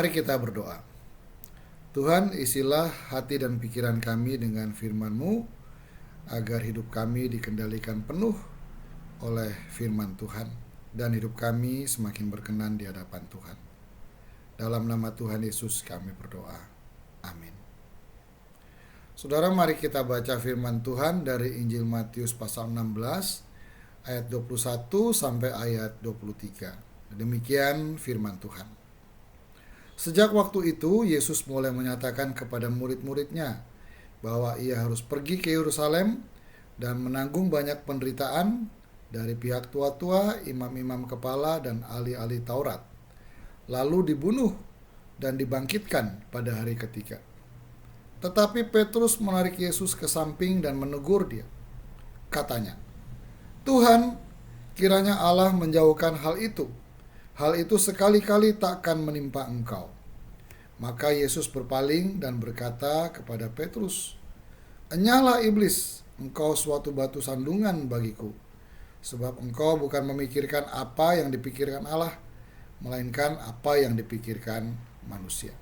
Mari kita berdoa. Tuhan, isilah hati dan pikiran kami dengan firman-Mu, agar hidup kami dikendalikan penuh oleh firman Tuhan, dan hidup kami semakin berkenan di hadapan Tuhan. Dalam nama Tuhan Yesus kami berdoa. Amin. Saudara, mari kita baca firman Tuhan dari Injil Matius pasal 16 ayat 21 sampai ayat 23. Demikian firman Tuhan. Sejak waktu itu Yesus mulai menyatakan kepada murid-muridnya bahwa ia harus pergi ke Yerusalem dan menanggung banyak penderitaan dari pihak tua-tua, imam-imam kepala, dan ahli-ahli Taurat, lalu dibunuh dan dibangkitkan pada hari ketiga. Tetapi Petrus menarik Yesus ke samping dan menegur dia. Katanya, "Tuhan, kiranya Allah menjauhkan hal itu. Hal itu sekali-kali takkan menimpa engkau." Maka Yesus berpaling dan berkata kepada Petrus, "Enyahlah iblis, engkau suatu batu sandungan bagiku, sebab engkau bukan memikirkan apa yang dipikirkan Allah, melainkan apa yang dipikirkan manusia."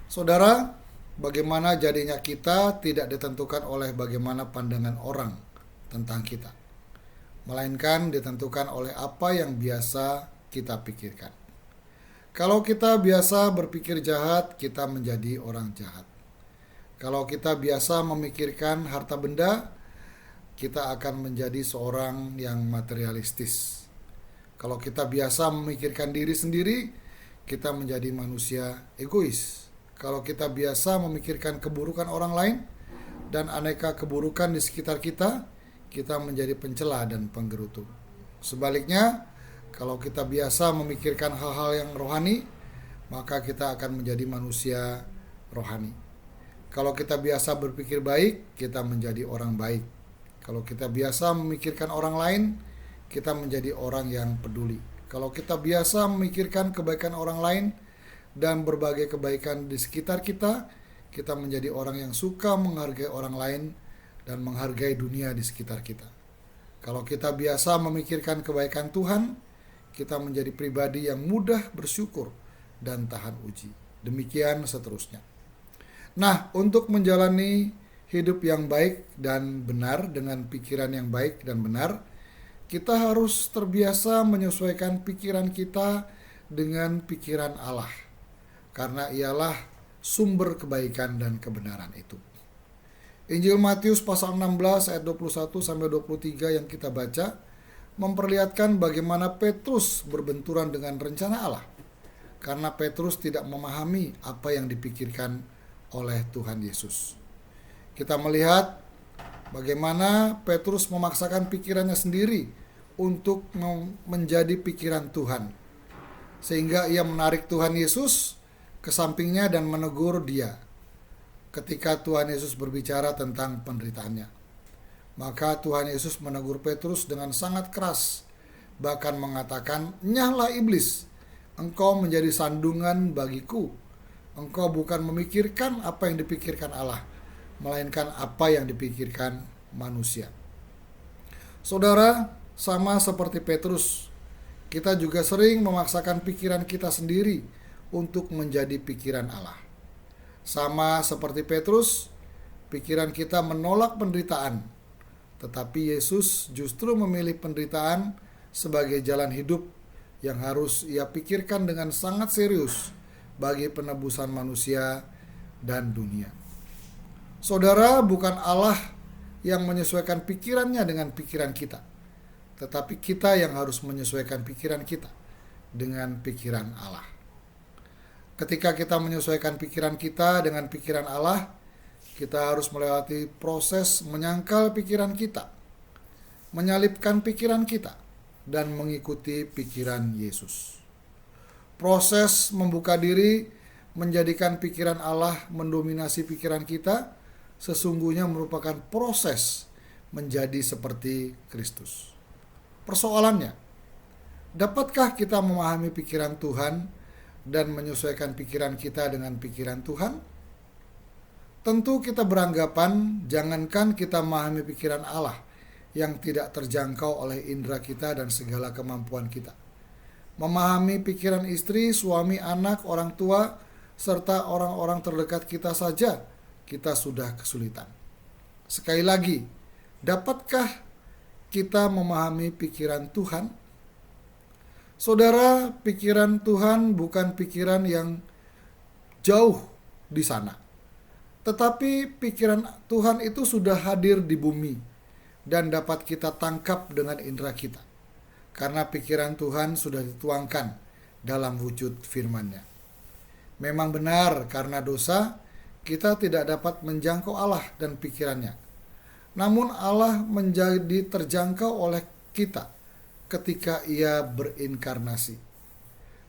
Saudara, bagaimana jadinya kita tidak ditentukan oleh bagaimana pandangan orang tentang kita, melainkan ditentukan oleh apa yang biasa kita pikirkan. Kalau kita biasa berpikir jahat, kita menjadi orang jahat. Kalau kita biasa memikirkan harta benda, kita akan menjadi seorang yang materialistis. Kalau kita biasa memikirkan diri sendiri, kita menjadi manusia egois. Kalau kita biasa memikirkan keburukan orang lain dan aneka keburukan di sekitar kita, kita menjadi pencela dan penggerutu. Sebaliknya, kalau kita biasa memikirkan hal-hal yang rohani, maka kita akan menjadi manusia rohani. Kalau kita biasa berpikir baik, kita menjadi orang baik. Kalau kita biasa memikirkan orang lain, kita menjadi orang yang peduli. Kalau kita biasa memikirkan kebaikan orang lain dan berbagai kebaikan di sekitar kita, kita menjadi orang yang suka menghargai orang lain dan menghargai dunia di sekitar kita. Kalau kita biasa memikirkan kebaikan Tuhan, kita menjadi pribadi yang mudah bersyukur dan tahan uji. Demikian seterusnya. Nah, untuk menjalani hidup yang baik dan benar dengan pikiran yang baik dan benar, kita harus terbiasa menyesuaikan pikiran kita dengan pikiran Allah, karena ialah sumber kebaikan dan kebenaran itu. Injil Matius pasal 16 ayat 21 sampai 23 yang kita baca memperlihatkan bagaimana Petrus berbenturan dengan rencana Allah, karena Petrus tidak memahami apa yang dipikirkan oleh Tuhan Yesus. Kita melihat bagaimana Petrus memaksakan pikirannya sendiri untuk menjadi pikiran Tuhan, sehingga ia menarik Tuhan Yesus ke sampingnya dan menegur dia ketika Tuhan Yesus berbicara tentang penderitaannya. Maka Tuhan Yesus menegur Petrus dengan sangat keras, bahkan mengatakan, "Enyahlah iblis, engkau menjadi sandungan bagiku. Engkau bukan memikirkan apa yang dipikirkan Allah, melainkan apa yang dipikirkan manusia." Saudara, sama seperti Petrus, kita juga sering memaksakan pikiran kita sendiri untuk menjadi pikiran Allah. Sama seperti Petrus, pikiran kita menolak penderitaan, tetapi Yesus justru memilih penderitaan sebagai jalan hidup yang harus ia pikirkan dengan sangat serius bagi penebusan manusia dan dunia. Saudara, bukan Allah yang menyesuaikan pikirannya dengan pikiran kita, tetapi kita yang harus menyesuaikan pikiran kita dengan pikiran Allah. Ketika kita menyesuaikan pikiran kita dengan pikiran Allah, kita harus melewati proses menyangkal pikiran kita, menyalipkan pikiran kita, dan mengikuti pikiran Yesus. Proses membuka diri, menjadikan pikiran Allah mendominasi pikiran kita, sesungguhnya merupakan proses menjadi seperti Kristus. Persoalannya, dapatkah kita memahami pikiran Tuhan dan menyesuaikan pikiran kita dengan pikiran Tuhan? Tentu kita beranggapan, jangankan kita memahami pikiran Allah yang tidak terjangkau oleh indera kita dan segala kemampuan kita, Memahami pikiran istri, suami, anak, orang tua, serta orang-orang terdekat kita saja, kita sudah kesulitan. Sekali lagi, dapatkah kita memahami pikiran Tuhan? Saudara, pikiran Tuhan bukan pikiran yang jauh di sana. Tetapi pikiran Tuhan itu sudah hadir di bumi dan dapat kita tangkap dengan indera kita. Karena pikiran Tuhan sudah dituangkan dalam wujud firman-Nya. Memang benar karena dosa kita tidak dapat menjangkau Allah dan pikirannya. Namun Allah menjadi terjangkau oleh kita ketika Ia berinkarnasi.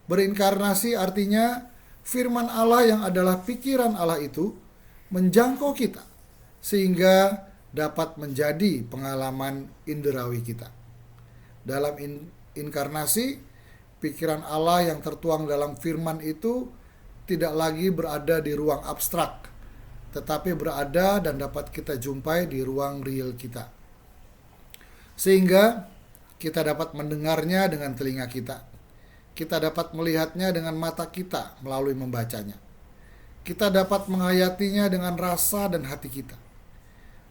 Berinkarnasi artinya firman Allah yang adalah pikiran Allah itu menjangkau kita sehingga dapat menjadi pengalaman inderawi kita. Dalam inkarnasi, pikiran Allah yang tertuang dalam firman itu tidak lagi berada di ruang abstrak, tetapi berada dan dapat kita jumpai di ruang real kita. Sehingga kita dapat mendengarnya dengan telinga kita. Kita dapat melihatnya dengan mata kita melalui membacanya. Kita dapat menghayatinya dengan rasa dan hati kita.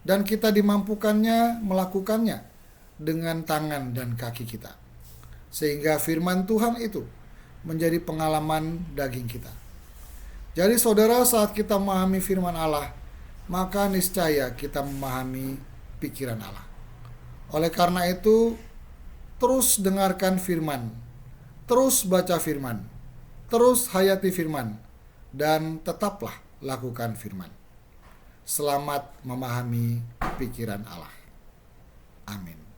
Dan kita dimampukannya melakukannya dengan tangan dan kaki kita. Sehingga firman Tuhan itu menjadi pengalaman daging kita. Jadi saudara, saat kita memahami firman Allah, maka niscaya kita memahami pikiran Allah. Oleh karena itu, terus dengarkan firman, terus baca firman, terus hayati firman, dan tetaplah lakukan firman. Selamat memahami pikiran Allah. Amin.